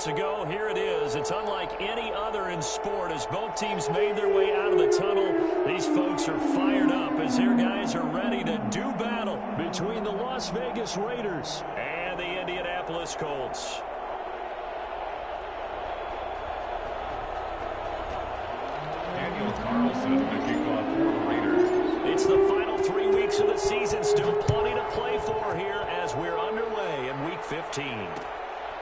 minutes ago, here it is. It's unlike any other in sport as both teams made their way out of the tunnel. These folks are fired up as their guys are ready to do battle between the Las Vegas Raiders and the Indianapolis Colts. Carlson to kick off for the Raiders. It's the final 3 weeks of the season. Still plenty to play for here as we're underway in Week 15.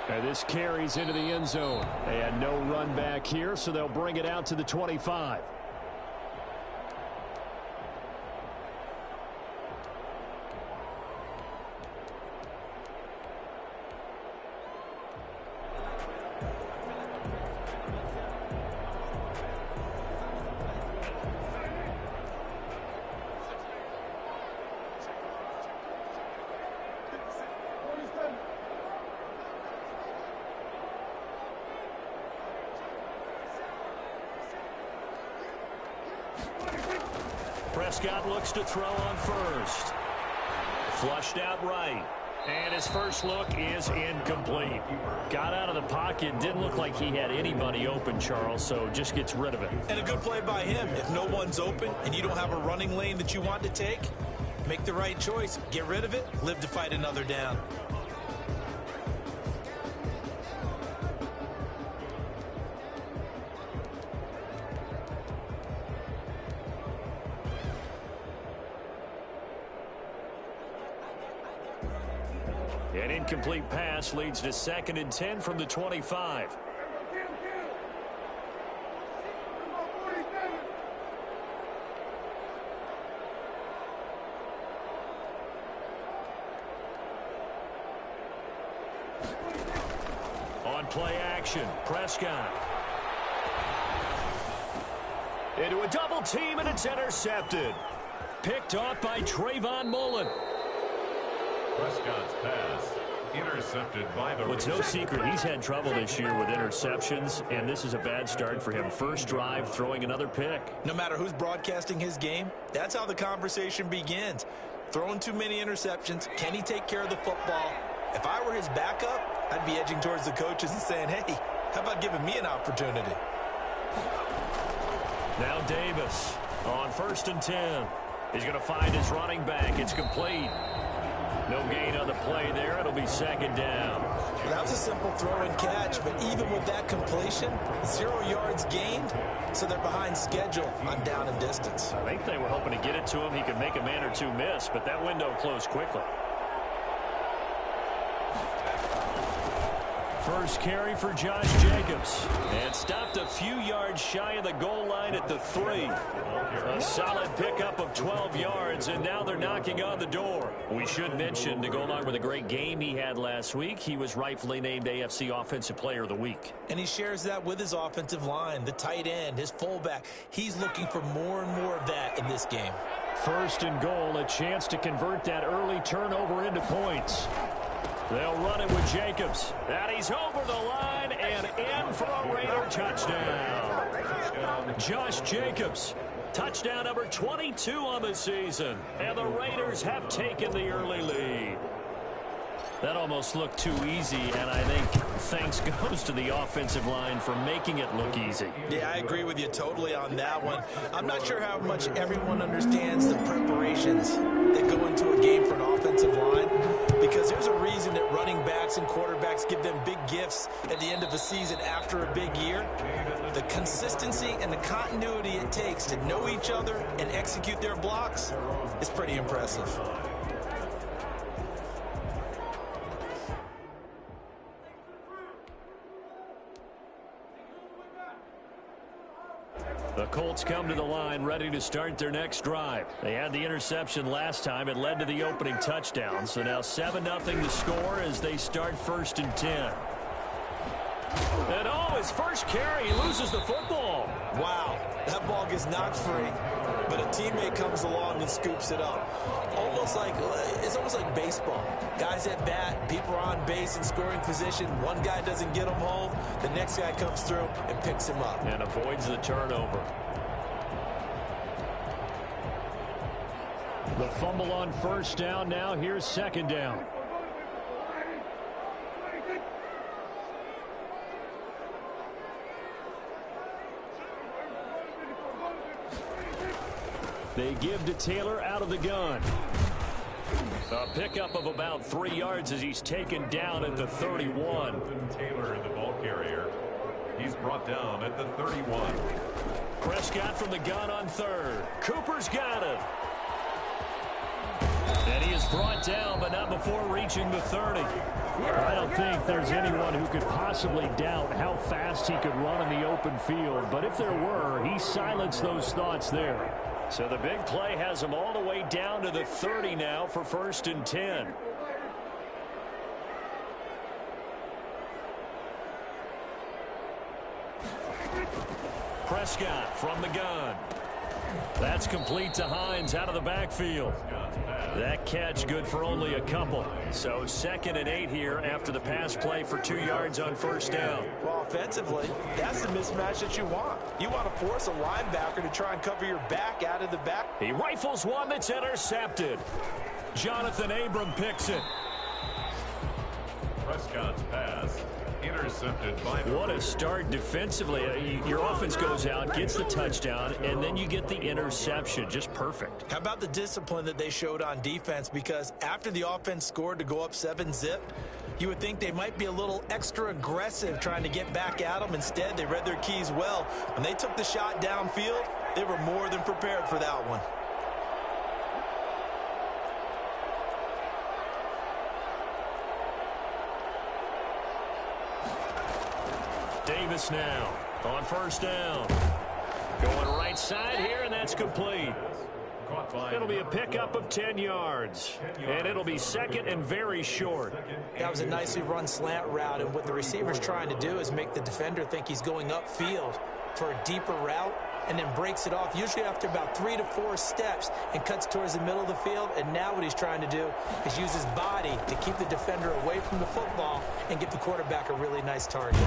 And this carries into the end zone. They had no run back here, so they'll bring it out to the 25. Prescott looks to throw on first. Flushed out right. And his first look is incomplete. Got out of the pocket. Didn't look like he had anybody open, Charles, so just gets rid of it. And a good play by him. If no one's open and you don't have a running lane that you want to take, make the right choice. Get rid of it. Live to fight another down. An incomplete pass leads to 2nd and 10 from the 25. On play action, Prescott. Into a double team, and it's intercepted. Picked off by Trayvon Mullen. Prescott's pass intercepted by the It's no secret he's had trouble this year with interceptions, and this is a bad start for him. First drive, throwing another pick. No matter who's broadcasting his game, that's how the conversation begins. Throwing too many interceptions, can he take care of the football? If I were his backup, I'd be edging towards the coaches and saying, hey, how about giving me an opportunity? Now Davis on 1st and 10. He's going to find his running back. It's complete. No gain on the play there. It'll be 2nd down. That was a simple throw and catch, but even with that completion, 0 yards gained, so they're behind schedule on down and distance. I think they were hoping to get it to him. He could make a man or two miss, but that window closed quickly. First carry for Josh Jacobs. And stopped a few yards shy of the goal line at the 3. A solid pickup of 12 yards, and now they're knocking on the door. We should mention, to go along with a great game he had last week, he was rightfully named AFC Offensive Player of the Week. And he shares that with his offensive line, the tight end, his fullback. He's looking for more and more of that in this game. 1st and goal, a chance to convert that early turnover into points. They'll run it with Jacobs. And he's over the line and in for a Raider touchdown. Josh Jacobs, touchdown number 22 on the season. And the Raiders have taken the early lead. That almost looked too easy, and I think thanks goes to the offensive line for making it look easy. Yeah, I agree with you totally on that one. I'm not sure how much everyone understands the preparations that go into a game for an offensive line, because there's a reason that running backs and quarterbacks give them big gifts at the end of a season after a big year. The consistency and the continuity it takes to know each other and execute their blocks is pretty impressive. The Colts come to the line ready to start their next drive. They had the interception last time. It led to the opening touchdown. So now 7-0 the score as they start 1st and 10. And his first carry, he loses the football. Wow, that ball gets knocked free, but a teammate comes along and scoops it up. It's almost like baseball. Guys at bat, people are on base in scoring position. One guy doesn't get him home, the next guy comes through and picks him up. And avoids the turnover. The fumble on 1st down. Now here's 2nd down. They give to Taylor out of the gun. A pickup of about 3 yards as he's taken down at the 31. Taylor, the ball carrier. He's brought down at the 31. Prescott from the gun on third. Cooper's got him. And he is brought down, but not before reaching the 30. I don't think there's anyone who could possibly doubt how fast he could run in the open field. But if there were, he silenced those thoughts there. So the big play has him all the way down to the 30 now for 1st and 10. Prescott from the gun. That's complete to Hines out of the backfield. That catch good for only a couple. So 2nd and 8 here after the pass play for 2 yards on 1st down. Well, offensively, that's the mismatch that you want. You want to force a linebacker to try and cover your back out of the back. He rifles one that's intercepted. Jonathan Abram picks it. Prescott's pass intercepted by the What a start defensively. Your offense goes out, gets the touchdown, and then you get the interception. Just perfect. How about the discipline that they showed on defense? Because after the offense scored to go up 7-zip, you would think they might be a little extra aggressive trying to get back at them. Instead, they read their keys well. When they took the shot downfield, they were more than prepared for that one. Davis now on 1st down. Going right side here, and that's complete. It'll be a pickup of 10 yards, and it'll be 2nd and very short. That was a nicely run slant route, and what the receiver's trying to do is make the defender think he's going upfield for a deeper route, and then breaks it off, usually after about 3 to 4 steps, and cuts towards the middle of the field. And now what he's trying to do is use his body to keep the defender away from the football and give the quarterback a really nice target.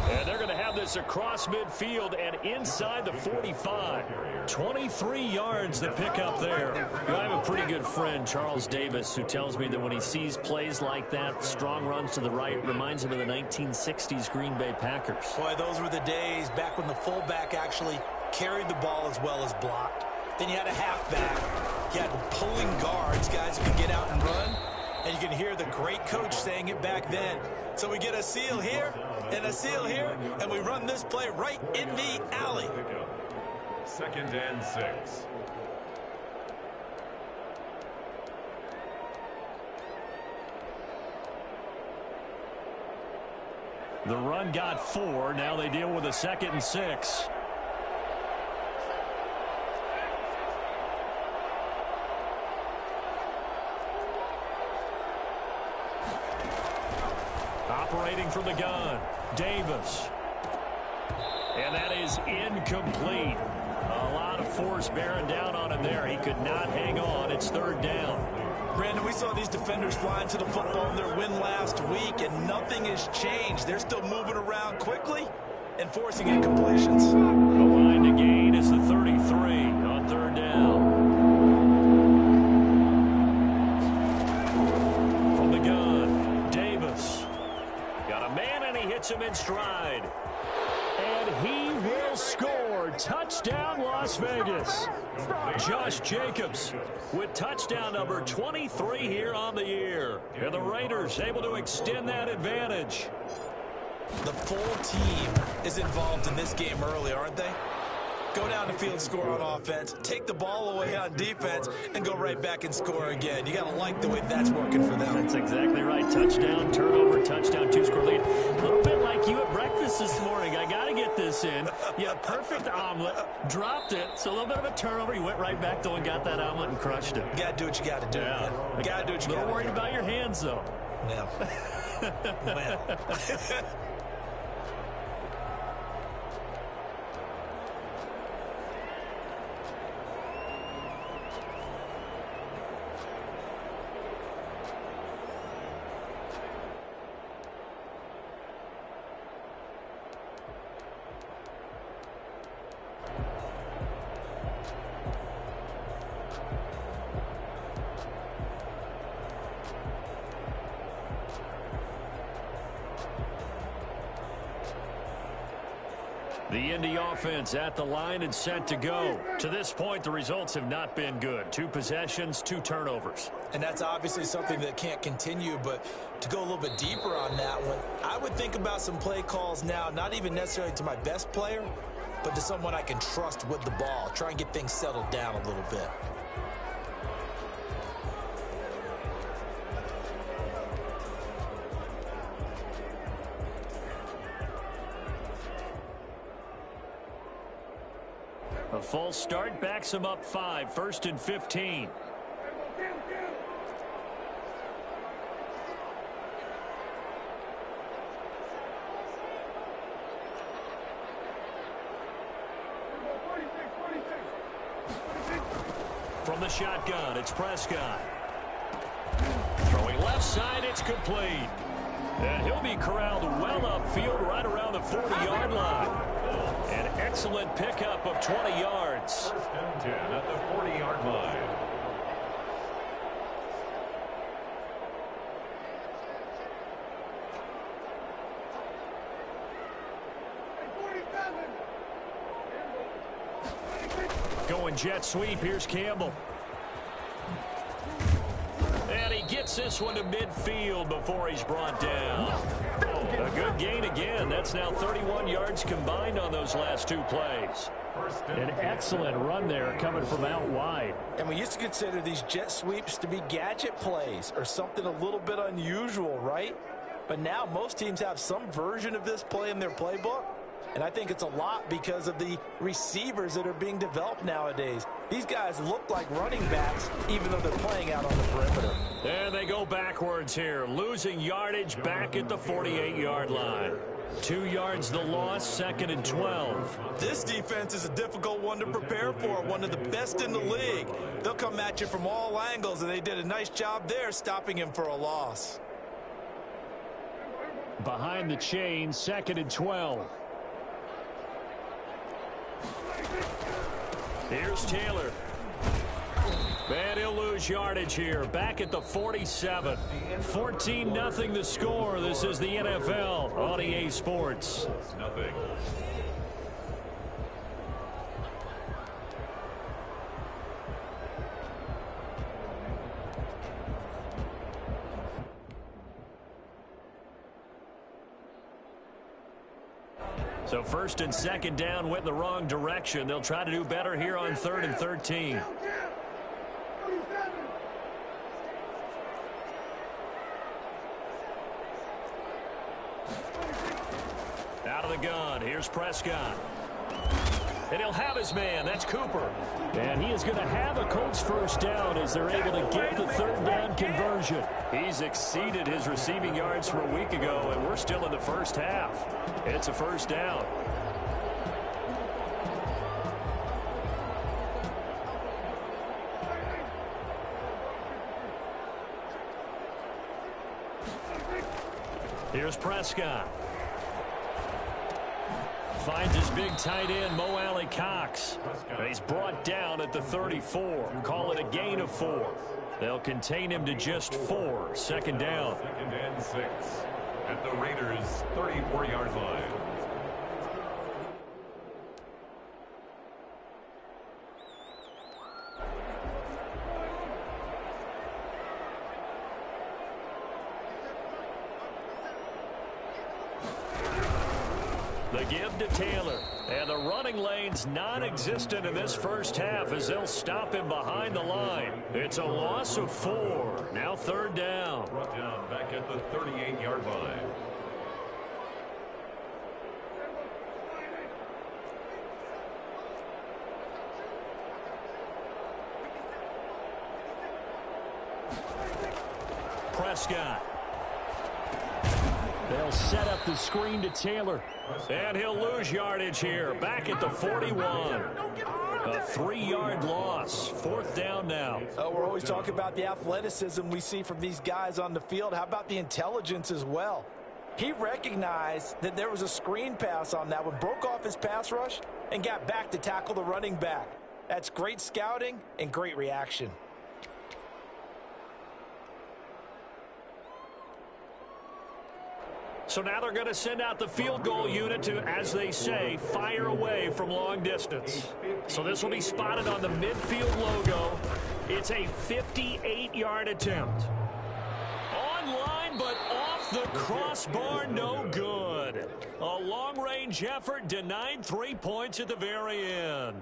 And they're going to have this across midfield and inside the 45. 23 yards to pick up there. I have a pretty good friend, Charles Davis, who tells me that when he sees plays like that, strong runs to the right, reminds him of the 1960s Green Bay Packers. Boy, those were the days back when the fullback actually carried the ball as well as blocked. Then you had a halfback. You had pulling guards, guys who could get out and run. And you can hear the great coach saying it back then. So we get a seal here and a seal here, and we run this play right in the alley. 2nd and 6. The run got 4. Now they deal with a 2nd and 6. Operating from the gun, Davis. And that is incomplete. A lot of force bearing down on him there. He could not hang on. It's 3rd down. Brandon, we saw these defenders flying to the football in their win last week, and nothing has changed. They're still moving around quickly and forcing incompletions. The line to gain is the 33 on 3rd down. From the gun, Davis. Got a man, and he hits him in stride. And he will score. Touchdown, Las Vegas. Josh Jacobs with touchdown number 23 here on the year. And the Raiders able to extend that advantage. The full team is involved in this game early, aren't they? Go down the field, score on offense, take the ball away on defense, and go right back and score again. You got to like the way that's working for them. That's exactly right. Touchdown, turnover, touchdown, 2-score lead. A little bit like you at breakfast this morning. I got to get this in. You had a perfect omelet, dropped it, so a little bit of a turnover. You went right back, though, and got that omelet and crushed it. You got to do what you got to do. Yeah. You got to do what you got to do. A little worried about your hands, though. Yeah. Well. The Indy offense at the line and set to go. To this point, the results have not been good. 2 possessions, 2 turnovers. And that's obviously something that can't continue, but to go a little bit deeper on that one, I would think about some play calls now, not even necessarily to my best player, but to someone I can trust with the ball. Try and get things settled down a little bit. A false start backs him up 5, 1st and 15. From the shotgun, it's Prescott. Throwing left side, it's complete. And he'll be corralled well upfield right around the 40-yard line. An excellent pickup of 20 yards. 1st and 10 at the 40-yard line. Going jet sweep. Here's Campbell. And he gets this one to midfield before he's brought down. A good gain again. That's now 31 yards combined on those last 2 plays. An excellent run there coming from out wide. And we used to consider these jet sweeps to be gadget plays or something a little bit unusual, right? But now most teams have some version of this play in their playbook. And I think it's a lot because of the receivers that are being developed nowadays. These guys look like running backs, even though they're playing out on the perimeter. And they go backwards here, losing yardage back at the 48-yard line. 2 yards the loss, 2nd and 12. This defense is a difficult one to prepare for, one of the best in the league. They'll come at you from all angles, and they did a nice job there stopping him for a loss. Behind the chain, 2nd and 12. Here's Taylor. And he'll lose yardage here. Back at the 47. 14-0 the score. This is the NFL on EA Sports. Nothing. So 1st and 2nd down went in the wrong direction. They'll try to do better here on 3rd and 13. Out of the gun. Here's Prescott. And he'll have his man. That's Cooper. And he is going to have a Colts 1st down as they're able to get the 3rd down conversion. He's exceeded his receiving yards from a week ago, and we're still in the 1st half. It's a 1st down. Here's Prescott. Finds his big tight end, Mo Alley Cox. He's brought down at the 34. Call it a gain of 4. They'll contain him to just 4. 2nd down. 2nd and 6 at the Raiders' 34-yard line. The give to Taylor. And the running lane's non-existent in this 1st half as they'll stop him behind the line. It's a loss of 4. Now 3rd down. Brought down back at the 38-yard line. Prescott. They'll set up the screen to Taylor. And he'll lose yardage here. Back at the 41. A 3-yard loss. 4th down now. We're always talking about the athleticism we see from these guys on the field. How about the intelligence as well? He recognized that there was a screen pass on that one, broke off his pass rush, and got back to tackle the running back. That's great scouting and great reaction. So now they're going to send out the field goal unit to, as they say, fire away from long distance. So this will be spotted on the midfield logo. It's a 58-yard attempt. Online, but off the crossbar, no good. A long-range effort denied 3 points at the very end.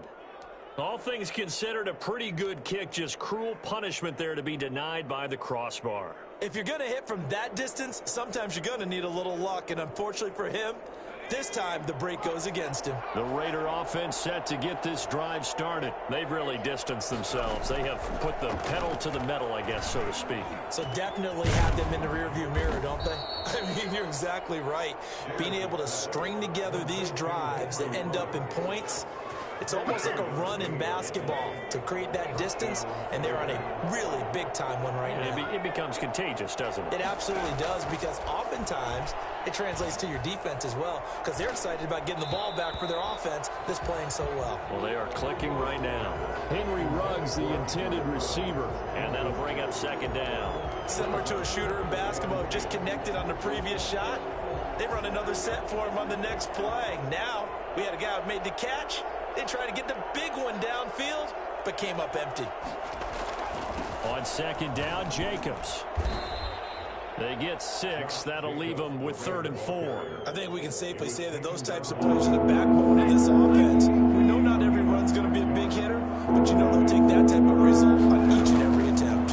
All things considered, a pretty good kick, just cruel punishment there to be denied by the crossbar. If you're going to hit from that distance, sometimes you're going to need a little luck, and unfortunately for him, this time the break goes against him. The Raider offense set to get this drive started. They've really distanced themselves. They have put the pedal to the metal, I guess, so to speak. So definitely have them in the rearview mirror, don't they? I mean, you're exactly right. Being able to string together these drives that end up in points, it's almost like a run in basketball to create that distance, and they're on a really big-time one right now. It becomes contagious, doesn't it? It absolutely does, because oftentimes it translates to your defense as well, because they're excited about getting the ball back for their offense that's playing so well. Well, they are clicking right now. Henry Ruggs, the intended receiver, and that'll bring up second down. Similar to a shooter in basketball who just connected on the previous shot, they run another set for him on the next play. Now, we had a guy who made the catch. They tried to get the big one downfield, but came up empty. On second down, Jacobs. They get 6. That'll leave them with 3rd and 4. I think we can safely say that those types of plays are the backbone of this offense. We know not every run's going to be a big hitter, but you know they'll take that type of result on each and every attempt.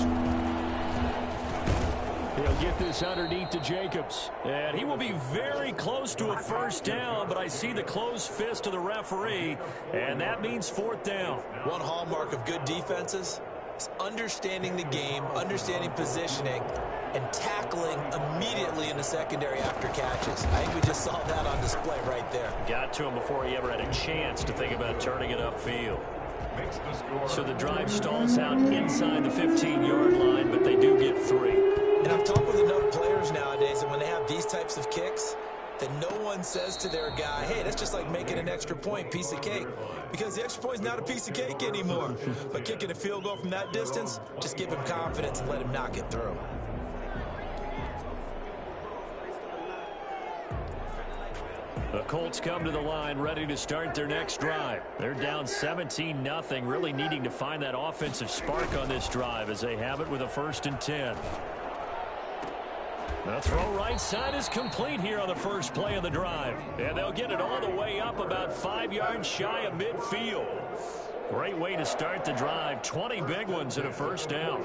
He'll get this underneath to Jacobs. And he will be very close to a first down, but I see the closed fist of the referee, and that means 4th down. One hallmark of good defenses is understanding the game, understanding positioning, and tackling immediately in the secondary after catches. I think we just saw that on display right there. Got to him before he ever had a chance to think about turning it upfield. So the drive stalls out inside the 15-yard line, but they do get 3. And I've talked with enough players nowadays that when they have these types of kicks, that no one says to their guy, hey, that's just like making an extra point, piece of cake. Because the extra point is not a piece of cake anymore. But kicking a field goal from that distance, just give him confidence and let him knock it through. The Colts come to the line ready to start their next drive. They're down 17-0, really needing to find that offensive spark on this drive as they have it with a 1st and 10. The throw right side is complete here on the first play of the drive. And they'll get it all the way up about 5 yards shy of midfield. Great way to start the drive. 20 big ones and a first down.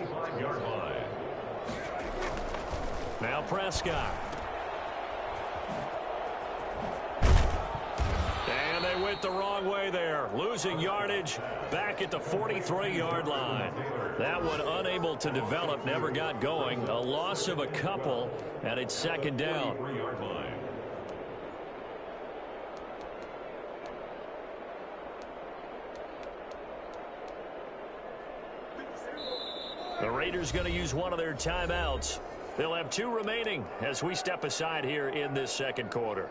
Now Prescott. And they went the wrong way there. Losing yardage back at the 43-yard line. That one unable to develop, never got going. A loss of a couple, and it's second down. The Raiders going to use one of their timeouts. They'll have 2 remaining as we step aside here in this second quarter.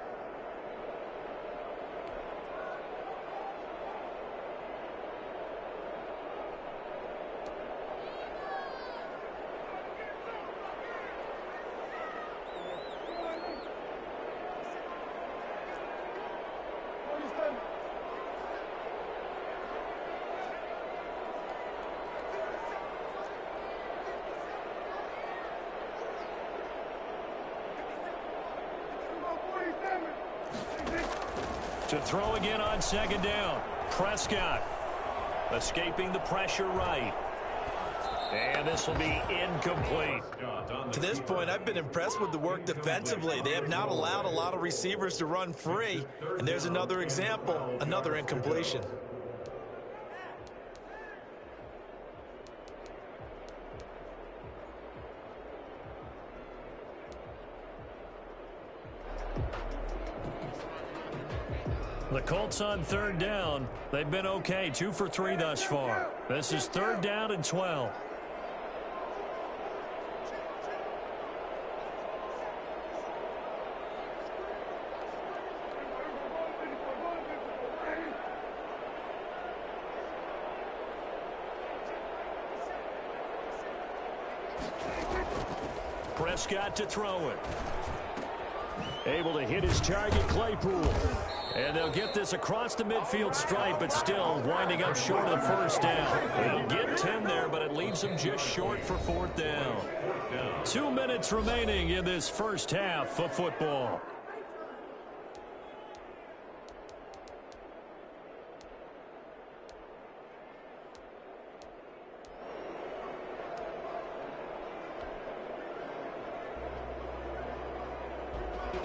To throw again on second down. Prescott escaping the pressure right. And this will be incomplete. To this point, I've been impressed with the work defensively. They have not allowed a lot of receivers to run free. And there's another example, another incompletion. The Colts on 3rd down. They've been okay, 2 for 3 thus far. This is 3rd down and 12. Prescott to throw it. Able to hit his target, Claypool. And they'll get this across the midfield stripe, but still winding up short of the first down. They'll get 10 there, but it leaves them just short for fourth down. 2 minutes remaining in this first half of football.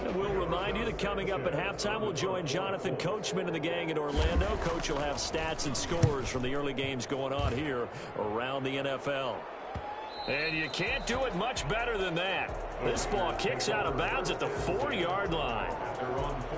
And we'll remind you that coming up at halftime, we'll join Jonathan Coachman and the gang in Orlando. Coach will have stats and scores from the early games going on here around the NFL. And you can't do it much better than that. This ball kicks out of bounds at the 4-yard line.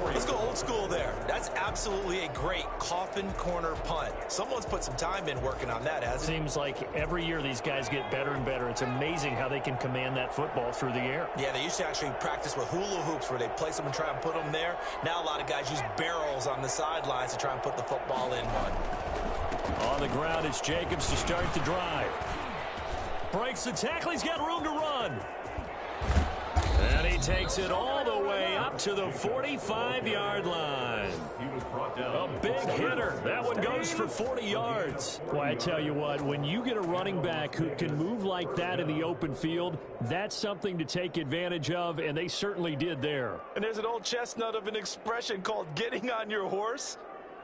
Let's go old school there. That's absolutely a great coffin corner punt. Someone's put some time in working on that, hasn't it? Seems like every year these guys get better and better. It's amazing how they can command that football through the air. Yeah, they used to actually practice with hula hoops where they place them and try and put them there. Now a lot of guys use barrels on the sidelines to try and put the football in one. On the ground, it's Jacobs to start the drive. Breaks the tackle. He's got room to run. And he takes it all the way up to the 45-yard line. A big hitter. That one goes for 40 yards. Well, I tell you what, when you get a running back who can move like that in the open field, that's something to take advantage of, and they certainly did there. And there's an old chestnut of an expression called getting on your horse.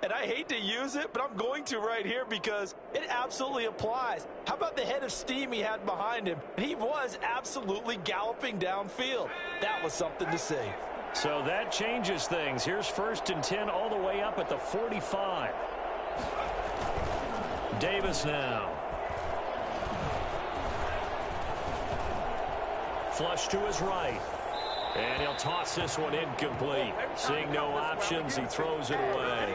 And I hate to use it, but I'm going to right here because it absolutely applies. How about the head of steam he had behind him? He was absolutely galloping downfield. That was something to see. So that changes things. Here's 1st and 10 all the way up at the 45. Davis now. Flush to his right. And he'll toss this one incomplete. Seeing no options, he throws it away.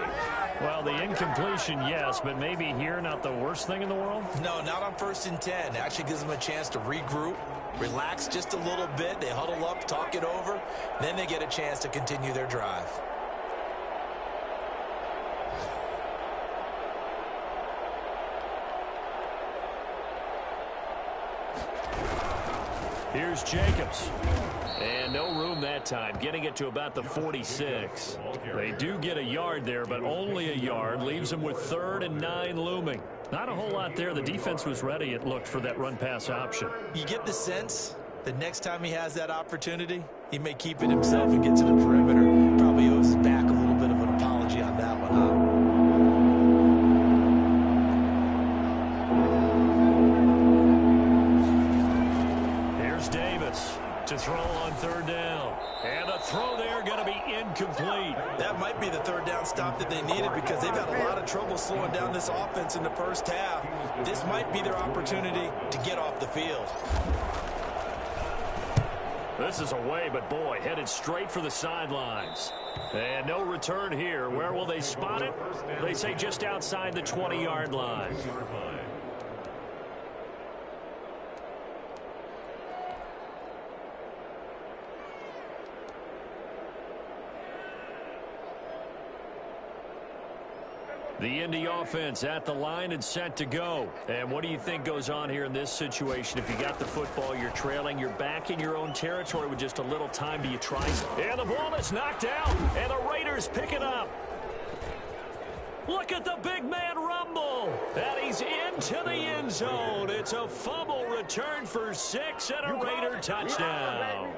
Well, the incompletion, yes, but maybe here not the worst thing in the world? No, not on 1st and 10. It actually gives them a chance to regroup, relax just a little bit. They huddle up, talk it over. Then they get a chance to continue their drive. Here's Jacobs. And no room that time, getting it to about the 46. They do get a yard there, but only a yard. Leaves them with 3rd and 9 looming. Not a whole lot there. The defense was ready, it looked, for that run-pass option. You get the sense that next time he has that opportunity, he may keep it himself and get to the perimeter. Probably owes back a little bit of an apology on that one, huh? To throw on 3rd down. And the throw there going to be incomplete. That might be the 3rd down stop that they needed because they've had a lot of trouble slowing down this offense in the first half. This might be their opportunity to get off the field. This is away, but boy, headed straight for the sidelines. And no return here. Where will they spot it? They say just outside the 20-yard line. The Indy offense at the line and set to go. And what do you think goes on here in this situation? If you got the football, you're trailing, you're back in your own territory with just a little time. Do you try? And the ball is knocked out, and the Raiders pick it up. Look at the big man rumble. And he's into the end zone. It's a fumble return for 6 and a Raider touchdown.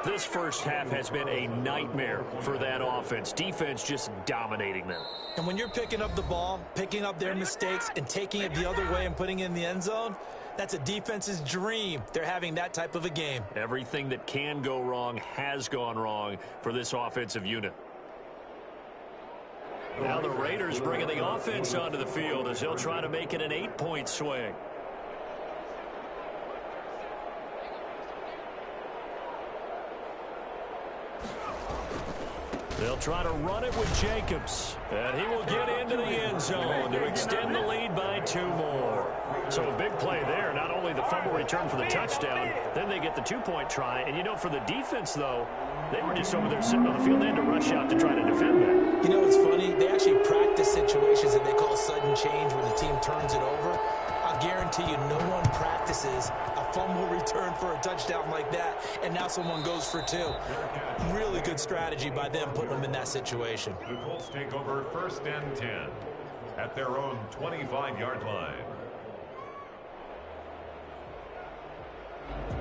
This first half has been a nightmare for that offense. Defense just dominating them. And when you're picking up the ball, picking up their mistakes, and taking it the other way and putting it in the end zone, that's a defense's dream. They're having that type of a game. Everything that can go wrong has gone wrong for this offensive unit. Now the Raiders bringing the offense onto the field as they'll try to make it an 8-point swing. They'll try to run it with Jacobs. And he will get into the end zone to extend the lead by 2 more. So a big play there. Not only the fumble return for the touchdown, then they get the 2-point try. And, you know, for the defense, though, they were just over there sitting on the field. They had to rush out to try to defend that. You know what's funny? They actually practice situations that they call sudden change when the team turns it over. I guarantee you no one practices a fumble return for a touchdown like that, and now someone goes for 2. Really good strategy by them putting them in that situation. The Colts take over 1st and 10 at their own 25-yard line.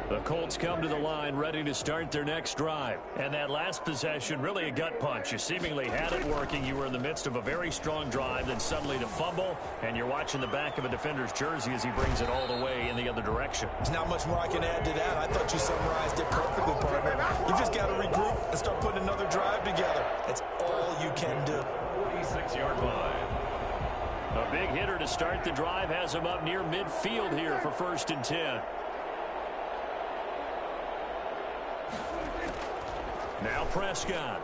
The Colts come to the line ready to start their next drive. And that last possession, really a gut punch. You seemingly had it working. You were in the midst of a very strong drive, then suddenly the fumble, and you're watching the back of a defender's jersey as he brings it all the way in the other direction. There's not much more I can add to that. I thought you summarized it perfectly, partner. You just got to regroup and start putting another drive together. That's all you can do. 46-yard line. A big hitter to start the drive has him up near midfield here for 1st and 10. Now Prescott.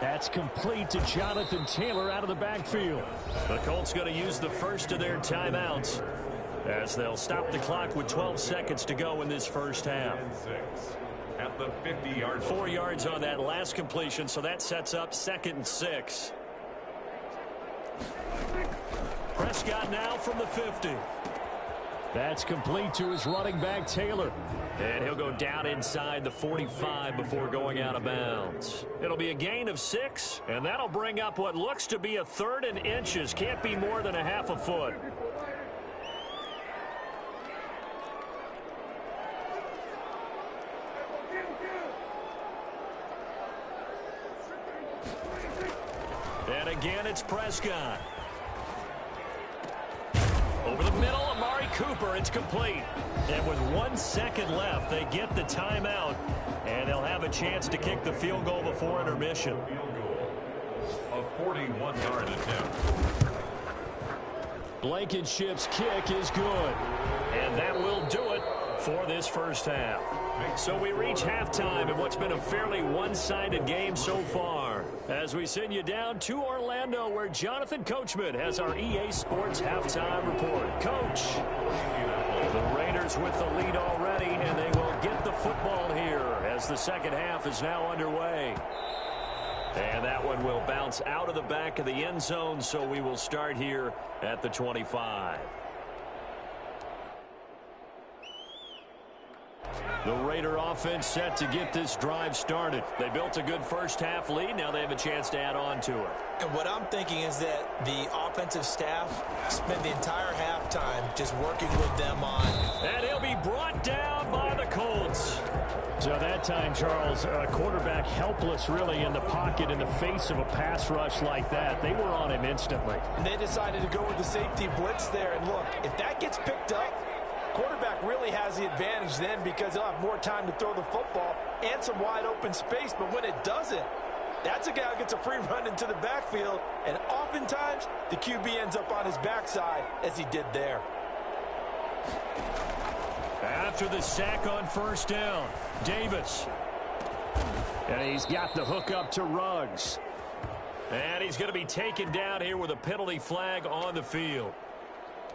That's complete to Jonathan Taylor out of the backfield. The Colts going to use the first of their timeouts as they'll stop the clock with 12 seconds to go in this first half. At the 50-yard line. 4 yards on that last completion, so that sets up 2nd and 6. Prescott now from the 50. That's complete to his running back, Taylor. And he'll go down inside the 45 before going out of bounds. It'll be a gain of 6, and that'll bring up what looks to be a 3rd and inches. Can't be more than a half a foot. And again, it's Prescott. Over the middle, Amari Cooper, it's complete. And with 1 second left, they get the timeout, and they'll have a chance to kick the field goal before intermission. Field goal. A 41-yard attempt. Blankenship's kick is good. And that will do it for this first half. So we reach halftime in what's been a fairly one-sided game so far, as we send you down to Orlando, where Jonathan Coachman has our EA Sports halftime report. Coach, the Raiders with the lead already, and they will get the football here as the second half is now underway. And that one will bounce out of the back of the end zone, so we will start here at the 25. The Raider offense set to get this drive started. They built a good first half lead. Now they have a chance to add on to it. And what I'm thinking is that the offensive staff spent the entire halftime just working with them on. And he'll be brought down by the Colts. So that time, Charles, quarterback helpless really in the pocket in the face of a pass rush like that. They were on him instantly. And they decided to go with the safety blitz there. And look, if that gets picked up, quarterback really has the advantage then because he'll have more time to throw the football and some wide open space. But when it doesn't, that's a guy who gets a free run into the backfield. And oftentimes, the QB ends up on his backside as he did there. After the sack on first down, Davis. And he's got the hook up to Ruggs. And he's going to be taken down here with a penalty flag on the field.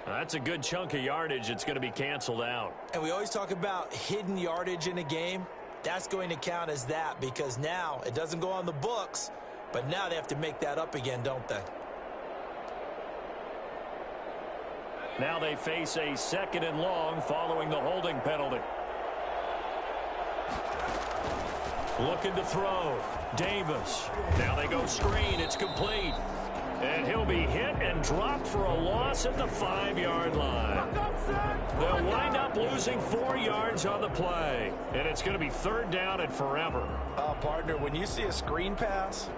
That's a good chunk of yardage. It's going to be canceled out. And we always talk about hidden yardage in a game. That's going to count as that because now it doesn't go on the books, but now they have to make that up again, don't they? Now they face a 2nd and long following the holding penalty. Looking to throw. Davis. Now they go screen. It's complete. And he'll be hit and dropped for a loss at the 5-yard line. They'll wind up losing 4 yards on the play. And it's going to be 3rd down and forever. Partner, when you see a screen pass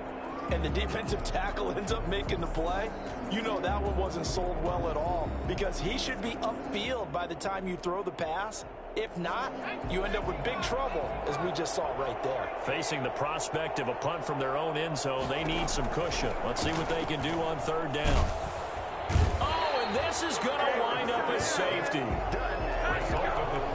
and the defensive tackle ends up making the play, you know that one wasn't sold well at all, because he should be upfield by the time you throw the pass. If not, you end up with big trouble, as we just saw right there. Facing the prospect of a punt from their own end zone, they need some cushion. Let's see what they can do on 3rd down. Oh, and this is going to wind up a safety.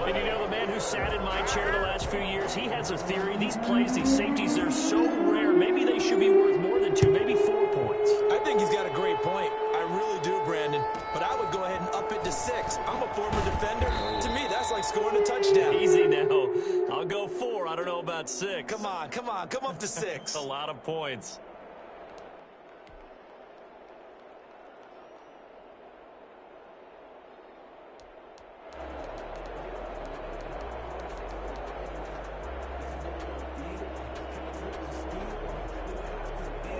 And you know, the man who sat in my chair the last few years, he has a theory. These plays, these safeties, they're so rare. Maybe they should be worth more than 2, maybe 4 points. I think he's got a great point. I really do, Brandon. But I would go ahead and up it to 6. I'm a former defender. To me, that's like scoring a touchdown. Easy now. I'll go 4. I don't know about 6. Come on. Come up to 6. A lot of points.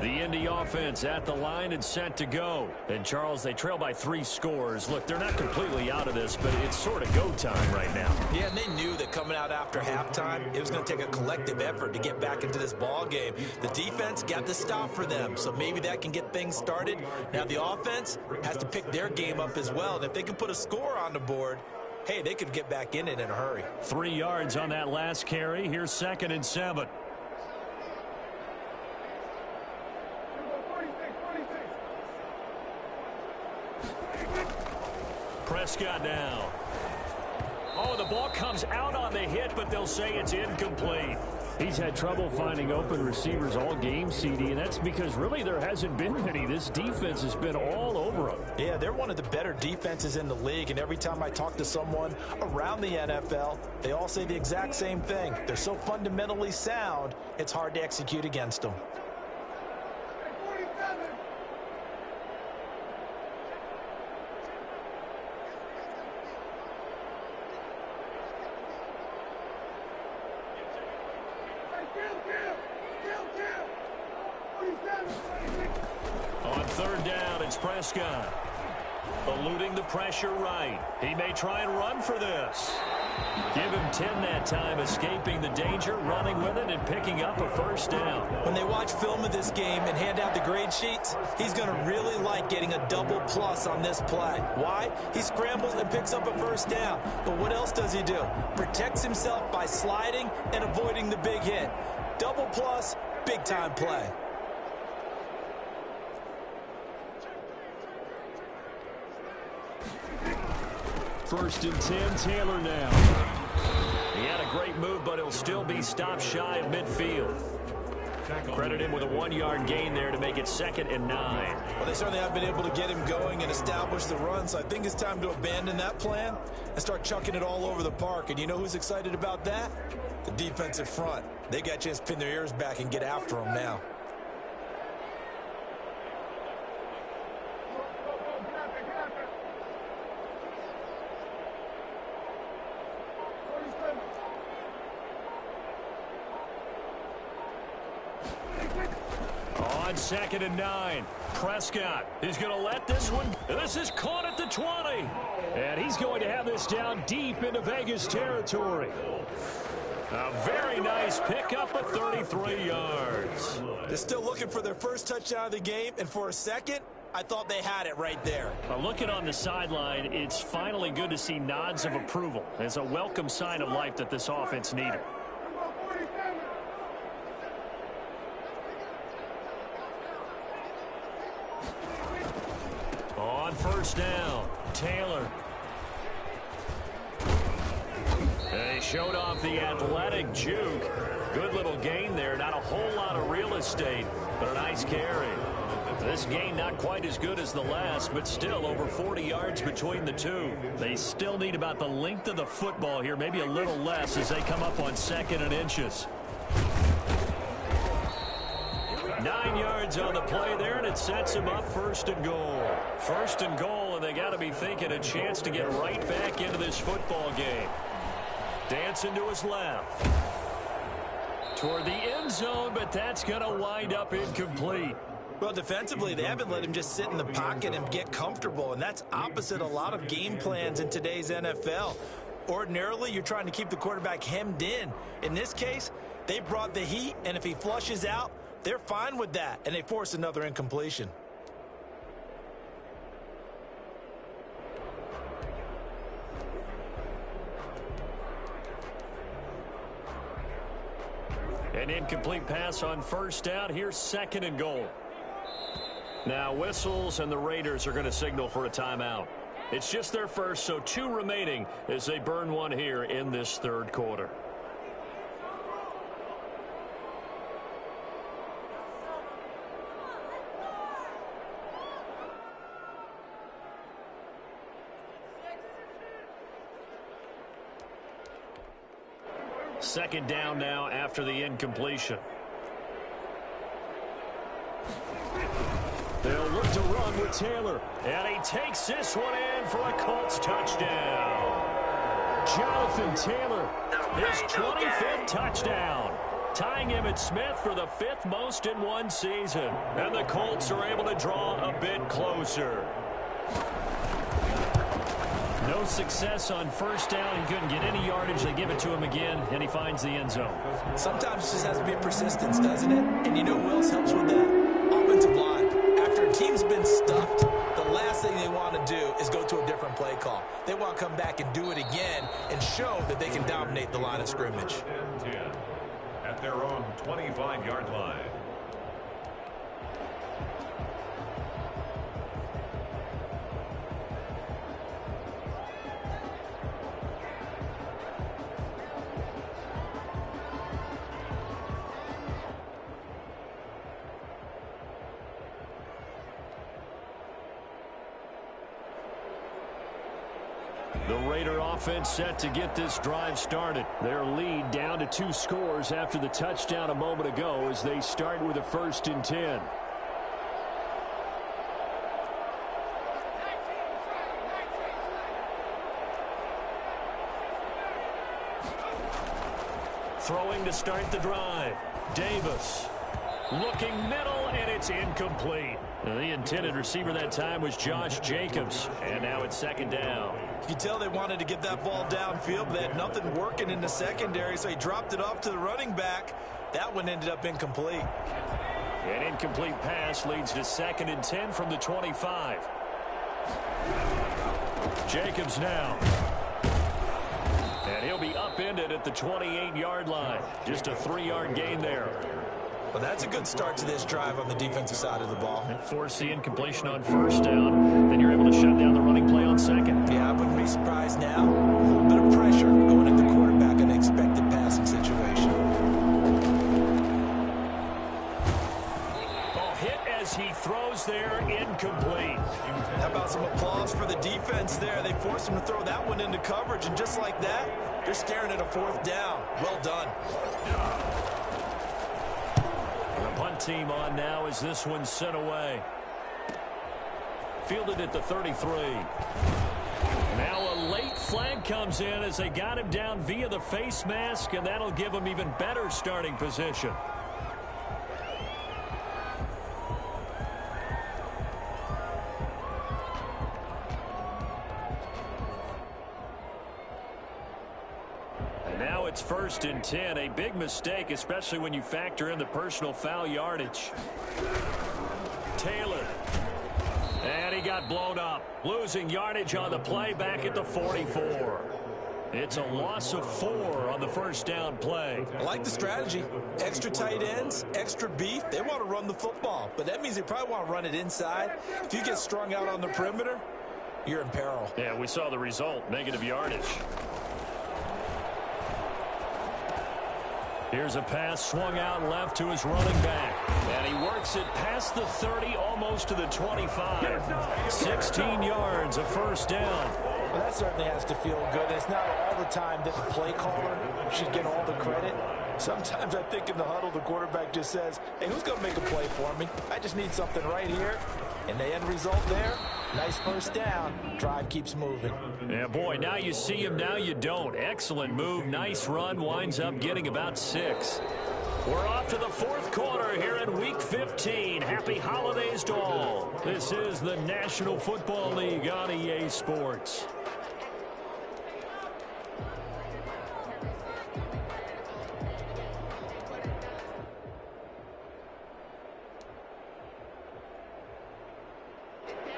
The Indy offense at the line and set to go. And, Charles, they trail by 3 scores. Look, they're not completely out of this, but it's sort of go time right now. Yeah, and they knew that coming out after halftime, it was going to take a collective effort to get back into this ball game. The defense got the stop for them, so maybe that can get things started. Now the offense has to pick their game up as well. And if they can put a score on the board, hey, they could get back in it in a hurry. 3 yards on that last carry. Here's 2nd and 7. Prescott now. Oh, the ball comes out on the hit, but they'll say it's incomplete. He's had trouble finding open receivers all game, CD, and that's because really there hasn't been many. This defense has been all over him. Yeah, they're one of the better defenses in the league, and every time I talk to someone around the NFL, they all say the exact same thing. They're so fundamentally sound, it's hard to execute against them. On 3rd down, it's Prescott. Eluding the pressure right. He may try and run for this. Give him 10 that time, escaping the danger, running with it, and picking up a 1st down. When they watch film of this game and hand out the grade sheets, he's going to really like getting a double plus on this play. Why? He scrambles and picks up a 1st down. But what else does he do? Protects himself by sliding and avoiding the big hit. Double plus, big-time play. First and 10, Taylor now. He had a great move, but he'll still be stopped shy of midfield. Credit him with a 1-yard gain there to make it 2nd and 9. Well, they certainly have been able to get him going and establish the run, so I think it's time to abandon that plan and start chucking it all over the park. And you know who's excited about that? The defensive front. They got a chance to pin their ears back and get after him now. On 2nd and 9, Prescott is going to let this one. This is caught at the 20. And he's going to have this down deep into Vegas territory. A very nice pickup of 33 yards. They're still looking for their first touchdown of the game, and for a second, I thought they had it right there. Looking on the sideline, it's finally good to see nods of approval. It's a welcome sign of life that this offense needed. On 1st down, Taylor. And he showed off the athletic juke. Good little gain there. Not a whole lot of real estate, but a nice carry. This gain not quite as good as the last, but still over 40 yards between the two. They still need about the length of the football here, maybe a little less as they come up on 2nd and inches. 9 yards on the play there, and it sets him up 1st and goal. 1st and goal, and they got to be thinking a chance to get right back into this football game. Dancing to his left. Toward the end zone, but that's going to wind up incomplete. Well, defensively, they haven't let him just sit in the pocket and get comfortable, and that's opposite a lot of game plans in today's NFL. Ordinarily, you're trying to keep the quarterback hemmed in. In this case, they brought the heat, and if he flushes out, they're fine with that, and they force another incompletion. An incomplete pass on first down. Here's 2nd and goal. Now whistles, and the Raiders are going to signal for a timeout. It's just their first, so 2 remaining as they burn one here in this 3rd quarter. Second down now after the incompletion. They'll look to run with Taylor. And he takes this one in for a Colts touchdown. Jonathan Taylor, his 25th touchdown. Tying Emmitt Smith for the 5th most in one season. And the Colts are able to draw a bit closer. No success on first down. He couldn't get any yardage. They give it to him again, and he finds the end zone. Sometimes it just has to be persistence, doesn't it? And you know who else helps with that? Offensive line. After a team's been stuffed, the last thing they want to do is go to a different play call. They want to come back and do it again and show that they can dominate the line of scrimmage. 10 at their own 25-yard line. The Raider offense set to get this drive started. Their lead down to 2 scores after the touchdown a moment ago as they start with a 1st and 10. Throwing to start the drive. Davis looking middle, and it's incomplete. The intended receiver that time was Josh Jacobs, and now it's 2nd down. You can tell they wanted to get that ball downfield, but they had nothing working in the secondary, so he dropped it off to the running back. That one ended up incomplete. An incomplete pass leads to 2nd and 10 from the 25. Jacobs now. And he'll be upended at the 28-yard line. Just a 3-yard gain there. Well, that's a good start to this drive on the defensive side of the ball. And force the incompletion on first down. Then you're able to shut down the running play on 2nd. Yeah, I wouldn't be surprised now. A little bit of pressure going at the quarterback in an expected passing situation. Oh, hit as he throws there, incomplete. How about some applause for the defense there? They forced him to throw that one into coverage, and just like that, they're staring at a 4th down. Well done. Punt team on now as this one's sent away. Fielded at the 33. Now a late flag comes in as they got him down via the face mask, and that'll give him even better starting position. Now it's 1st and 10. A big mistake, especially when you factor in the personal foul yardage. Taylor. And he got blown up. Losing yardage on the play back at the 44. It's a loss of 4 on the first down play. I like the strategy. Extra tight ends, extra beef. They want to run the football, but that means they probably want to run it inside. If you get strung out on the perimeter, you're in peril. Yeah, we saw the result. Negative yardage. Here's a pass swung out left to his running back. And he works it past the 30, almost to the 25. 16 yards, a first down. Well, that certainly has to feel good. It's not all the time that the play caller should get all the credit. Sometimes I think in the huddle, the quarterback just says, hey, who's going to make a play for me? I just need something right here. And the end result there, nice first down. Drive keeps moving. Yeah, boy, now you see him, now you don't. Excellent move, nice run, winds up getting about 6. We're off to the fourth quarter here in Week 15. Happy holidays to all. This is the National Football League on EA Sports.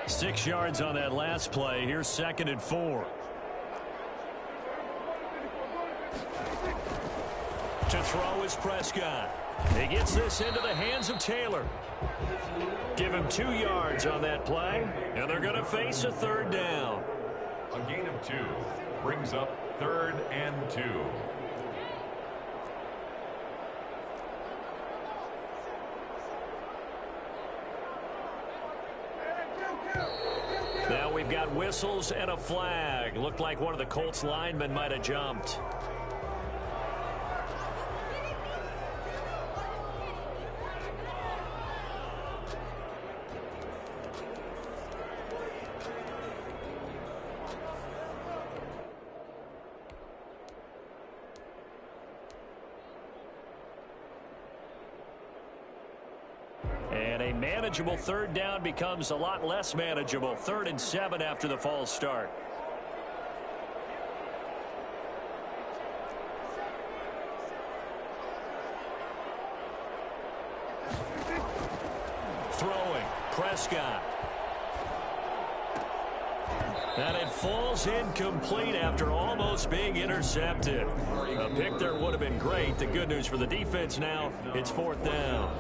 Six yards on that last play. Here's 2nd and 4. To throw is Prescott. He gets this into the hands of Taylor. Give him 2 yards on that play, and they're going to face a 3rd down. A gain of 2 brings up 3rd and 2. Now we've got whistles and a flag. Looked like one of the Colts linemen might have jumped. And a manageable 3rd down becomes a lot less manageable. 3rd and 7 after the false start. Throwing, Prescott. And it falls incomplete after almost being intercepted. A pick there would have been great. The good news for the defense now, it's 4th down.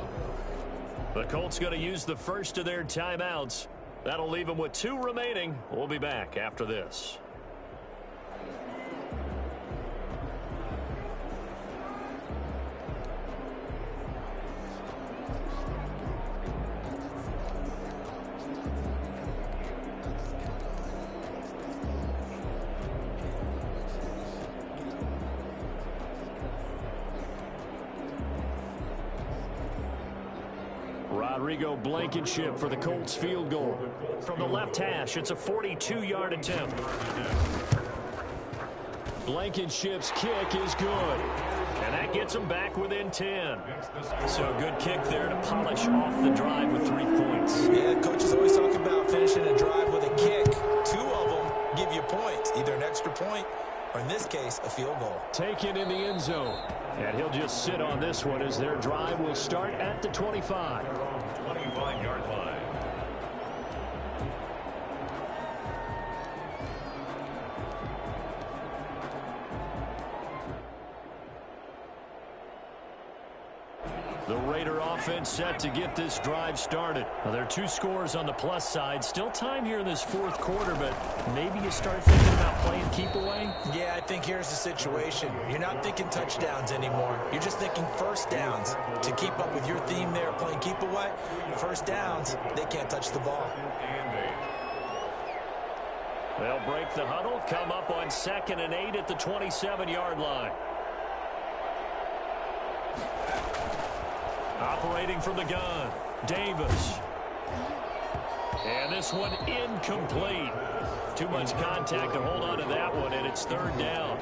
The Colts going to use the first of their timeouts. That'll leave them with 2 remaining. We'll be back after this. Rodrigo Blankenship for the Colts field goal. From the left hash, it's a 42-yard attempt. Blankenship's kick is good. And that gets them back within 10. So a good kick there to polish off the drive with 3 points. Yeah, coaches always talk about finishing a drive with a kick. 2 of them give you points, either an extra point or, in this case, a field goal. Taken in the end zone. And he'll just sit on this one as their drive will start at the 25. 25-yard line. The Raider offense set to get this drive started. Well, there are 2 scores on the plus side. Still time here in this 4th quarter, but maybe you start thinking about playing keep away? Yeah, I think here's the situation. You're not thinking touchdowns anymore. You're just thinking first downs. To keep up with your theme there, playing keep away, first downs, they can't touch the ball. They'll break the huddle, come up on 2nd and 8 at the 27-yard line. Operating from the gun, Davis. And this one incomplete. Too much contact to hold on to that one, and it's 3rd down.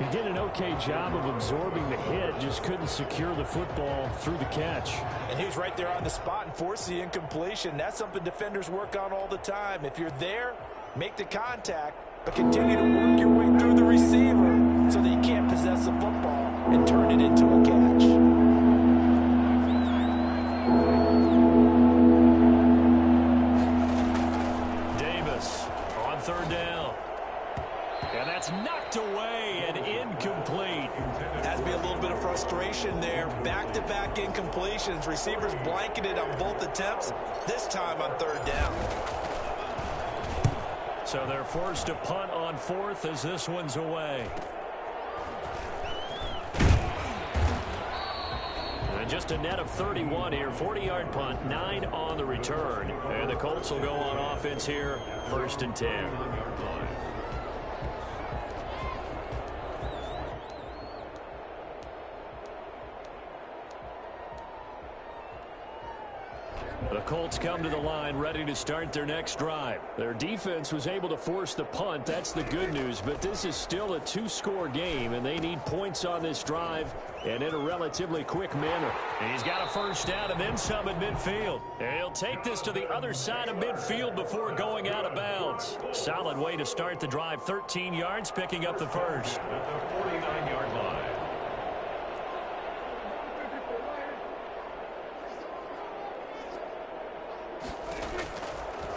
He did an okay job of absorbing the hit, just couldn't secure the football through the catch. And he was right there on the spot and forced the incompletion. That's something defenders work on all the time. If you're there, make the contact, but continue to work your way through the receiver so that you can't possess the football and turn it into a catch. Davis on 3rd down. And that's knocked away and incomplete. Has to be a little bit of frustration there. Back-to-back incompletions. Receivers blanketed on both attempts, this time on 3rd down. So they're forced to punt on 4th as this one's away. And just a net of 31 here. 40-yard punt, 9 on the return. And the Colts will go on offense here, 1st and 10. The Colts come to the line ready to start their next drive. Their defense was able to force the punt. That's the good news. But this is still a two-score game, and they need points on this drive and in a relatively quick manner. He's got a first down and then some at midfield. And he'll take this to the other side of midfield before going out of bounds. Solid way to start the drive. 13 yards, picking up the first. At the 49-yard line.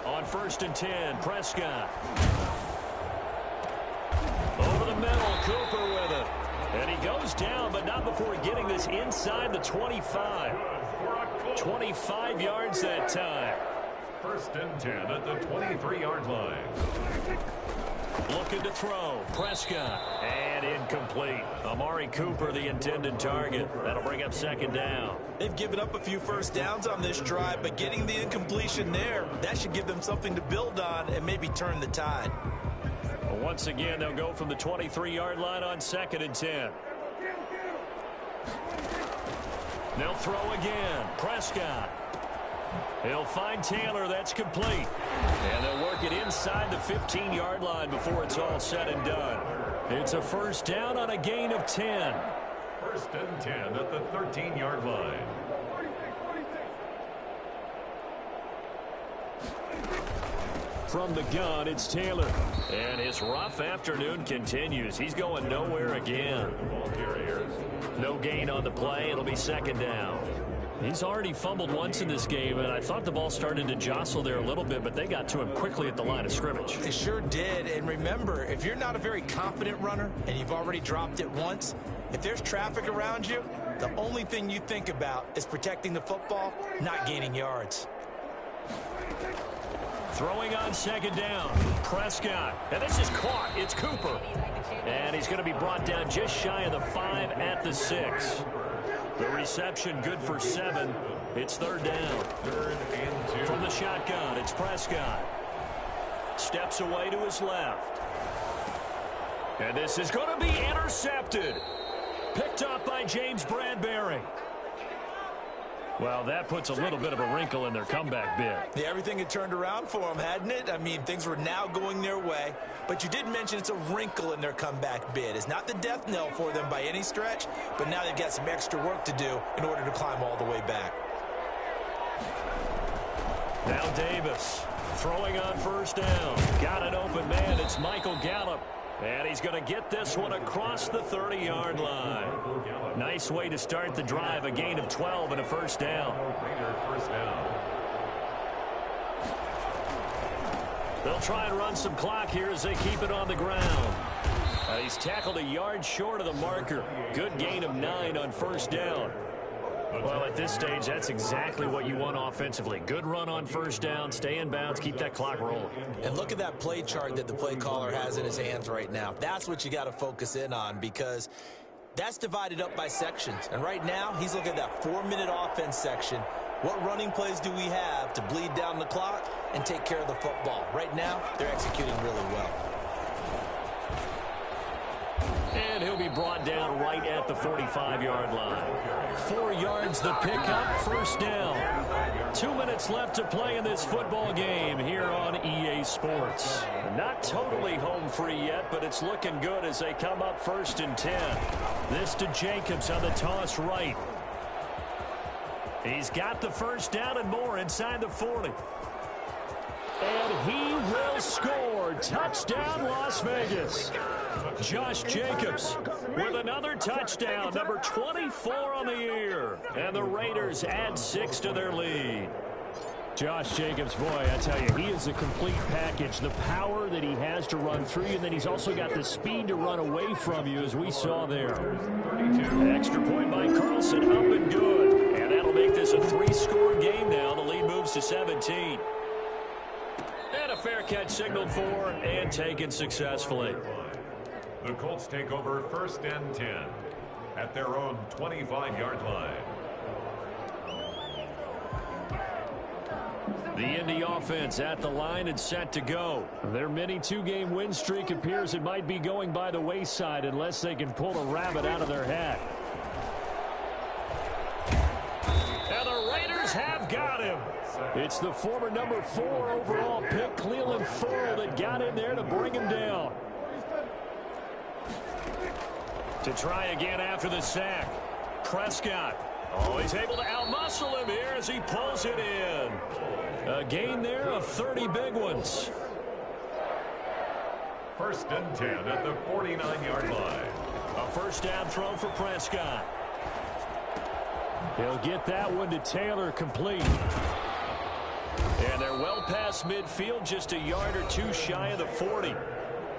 On 1st and 10, Prescott. Over the middle, Cooper with it. And he goes down, but not before getting this inside the 25. 25 yards that time. 1st and 10 at the 23-yard line. Looking to throw. Prescott. And incomplete. Amari Cooper, the intended target. That'll bring up 2nd down. They've given up a few first downs on this drive, but getting the incompletion there, that should give them something to build on and maybe turn the tide. Well, once again, they'll go from the 23-yard line on 2nd and 10. They'll throw again. Prescott. He'll find Taylor. That's complete. And they'll work it inside the 15-yard line before it's all said and done. It's a first down on a gain of 10. 1st and 10 at the 13-yard line. From the gun, it's Taylor. And his rough afternoon continues. He's going nowhere again. No gain on the play. It'll be 2nd down. He's already fumbled once in this game, and I thought the ball started to jostle there a little bit, but they got to him quickly at the line of scrimmage. They sure did, and remember, if you're not a very confident runner and you've already dropped it once, if there's traffic around you, the only thing you think about is protecting the football, not gaining yards. Throwing on 2nd down, Prescott. And this is caught. It's Cooper. And he's going to be brought down just shy of the 5 at the 6. The reception good for 7. It's 3rd down. 3rd and 2. From the shotgun, it's Prescott. Steps away to his left. And this is going to be intercepted. Picked up by James Bradbury. Well, that puts a little bit of a wrinkle in their comeback bid. Yeah, everything had turned around for them, hadn't it? I mean, things were now going their way. But you did mention it's a wrinkle in their comeback bid. It's not the death knell for them by any stretch, but now they've got some extra work to do in order to climb all the way back. Now Davis throwing on 1st down. Got an open man. It's Michael Gallup. And he's going to get this one across the 30-yard line. Nice way to start the drive. A gain of 12 and a 1st down. They'll try and run some clock here as they keep it on the ground. He's tackled a yard short of the marker. Good gain of 9 on 1st down. Well, at this stage, that's exactly what you want offensively. Good run on 1st down, stay in bounds, keep that clock rolling. And look at that play chart that the play caller has in his hands right now. That's what you got to focus in on, because that's divided up by sections. And right now, he's looking at that 4-minute offense section. What running plays do we have to bleed down the clock and take care of the football? Right now, they're executing really well. And he'll be brought down right at the 45-yard line. 4 yards the pickup, 1st down. 2 minutes left to play in this football game here on EA Sports. Not totally home free yet, but it's looking good as they come up 1st and 10. This to Jacobs on the toss right. He's got the 1st down and more inside the 40. And he will score. Touchdown, Las Vegas. Josh Jacobs with another touchdown, number 24 on the year. And the Raiders add 6 to their lead. Josh Jacobs, boy, I tell you, he is a complete package. The power that he has to run through you, and then he's also got the speed to run away from you, as we saw there. Extra point by Carlson, up and good. And that'll make this a 3-score game now. The lead moves to 17. And a fair catch signaled for and taken successfully. The Colts take over 1st and 10 at their own 25-yard line. The Indy offense at the line and set to go. Their mini 2-game win streak appears it might be going by the wayside unless they can pull a rabbit out of their hat. And the Raiders defenders have got him. It's the former number 4 overall pick, Cleveland Ferrell, that got in there to bring him down. To try again after the sack. Prescott. Oh, he's able to outmuscle him here as he pulls it in. A gain there of 30 big ones. First and 10 at the 49-yard line. A first down throw for Prescott. He'll get that one to Taylor, complete. And they're well past midfield, just a yard or two shy of the 40.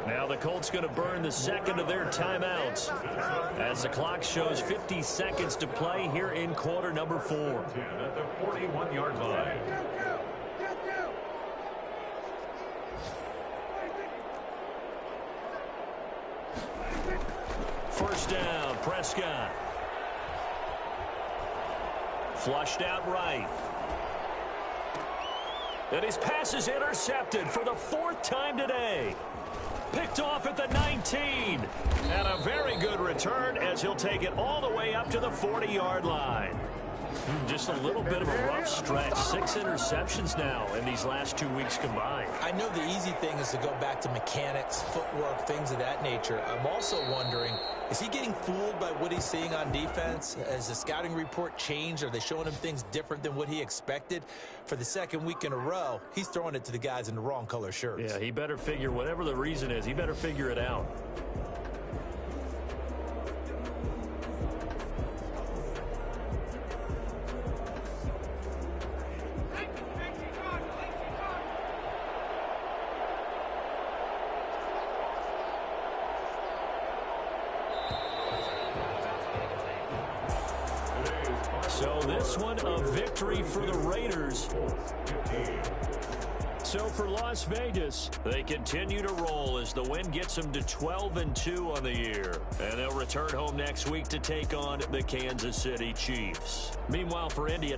Now the Colts going to burn the second of their timeouts as the clock shows 50 seconds to play here in quarter number 4. 10 at the 41-yard line. First down, Prescott. Flushed out right. And his pass is intercepted for the 4th time today. Picked off at the 19. And a very good return as he'll take it all the way up to the 40-yard line. Just a little bit of a rough stretch. 6 interceptions now in these last 2 weeks combined. I know the easy thing is to go back to mechanics, footwork, things of that nature. I'm also wondering, is he getting fooled by what he's seeing on defense? Has the scouting report changed? Are they showing him things different than what he expected? For the second week in a row, he's throwing it to the guys in the wrong color shirts. Yeah, he better figure, whatever the reason is, he better figure it out. So this one a victory for the Raiders. So for Las Vegas, they continue to roll as the win gets them to 12-2 on the year. And they'll return home next week to take on the Kansas City Chiefs. Meanwhile, for Indy,